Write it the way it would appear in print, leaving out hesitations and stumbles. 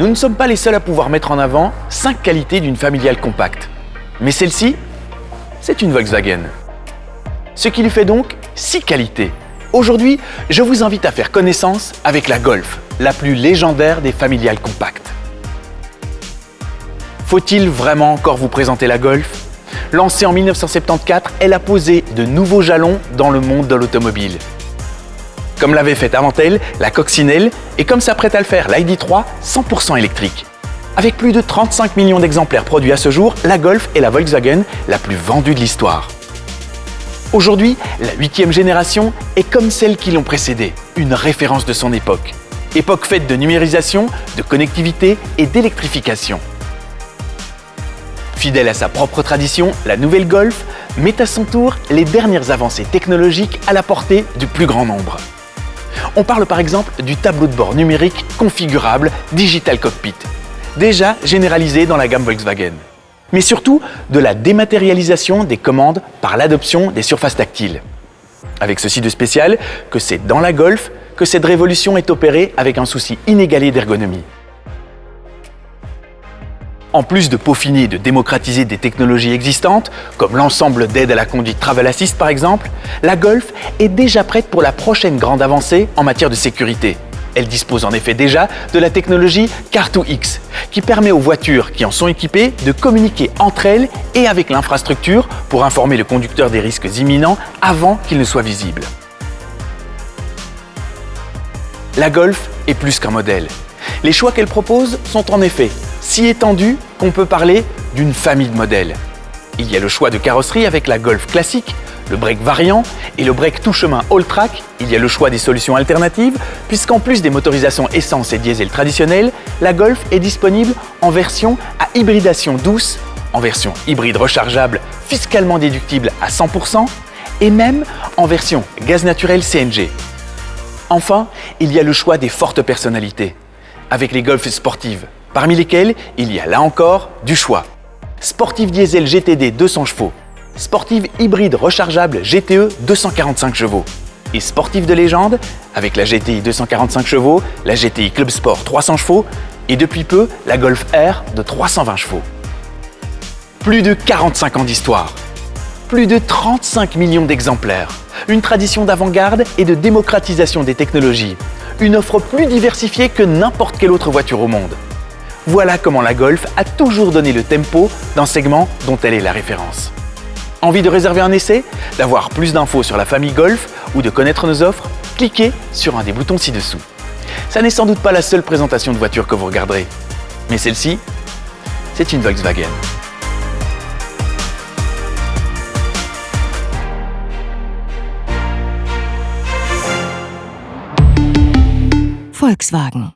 Nous ne sommes pas les seuls à pouvoir mettre en avant 5 qualités d'une familiale compacte. Mais celle-ci, c'est une Volkswagen. Ce qui lui fait donc 6 qualités. Aujourd'hui, je vous invite à faire connaissance avec la Golf, la plus légendaire des familiales compactes. Faut-il vraiment encore vous présenter la Golf ? Lancée en 1974, elle a posé de nouveaux jalons dans le monde de l'automobile. Comme l'avait fait avant elle la Coccinelle et comme s'apprête à le faire l'ID.3 100% électrique. Avec plus de 35 millions d'exemplaires produits à ce jour, la Golf est la Volkswagen la plus vendue de l'histoire. Aujourd'hui, la 8e génération est comme celles qui l'ont précédée, une référence de son époque. Époque faite de numérisation, de connectivité et d'électrification. Fidèle à sa propre tradition, la nouvelle Golf met à son tour les dernières avancées technologiques à la portée du plus grand nombre. On parle par exemple du tableau de bord numérique configurable Digital Cockpit, déjà généralisé dans la gamme Volkswagen. Mais surtout de la dématérialisation des commandes par l'adoption des surfaces tactiles. Avec ceci de spécial que c'est dans la Golf que cette révolution est opérée avec un souci inégalé d'ergonomie. En plus de peaufiner et de démocratiser des technologies existantes, comme l'ensemble d'aides à la conduite Travel Assist par exemple, la Golf est déjà prête pour la prochaine grande avancée en matière de sécurité. Elle dispose en effet déjà de la technologie Car2X, qui permet aux voitures qui en sont équipées de communiquer entre elles et avec l'infrastructure pour informer le conducteur des risques imminents avant qu'ils ne soient visibles. La Golf est plus qu'un modèle. Les choix qu'elle propose sont en effet si étendus qu'on peut parler d'une famille de modèles. Il y a le choix de carrosserie avec la Golf classique, le break variant et le break tout-chemin all-track. Il y a le choix des solutions alternatives, puisqu'en plus des motorisations essence et diesel traditionnelles, la Golf est disponible en version à hybridation douce, en version hybride rechargeable fiscalement déductible à 100% et même en version gaz naturel CNG. Enfin, il y a le choix des fortes personnalités, avec les Golf sportives, parmi lesquelles il y a là encore du choix. Sportive diesel GTD 200 chevaux, sportive hybride rechargeable GTE 245 chevaux et sportive de légende avec la GTI 245 chevaux, la GTI Club Sport 300 chevaux et depuis peu la Golf R de 320 chevaux. Plus de 45 ans d'histoire, plus de 35 millions d'exemplaires, une tradition d'avant-garde et de démocratisation des technologies, une offre plus diversifiée que n'importe quelle autre voiture au monde. Voilà comment la Golf a toujours donné le tempo d'un segment dont elle est la référence. Envie de réserver un essai, d'avoir plus d'infos sur la famille Golf ou de connaître nos offres? Cliquez sur un des boutons ci-dessous. Ça n'est sans doute pas la seule présentation de voiture que vous regarderez, mais celle-ci, c'est une Volkswagen. Volkswagen.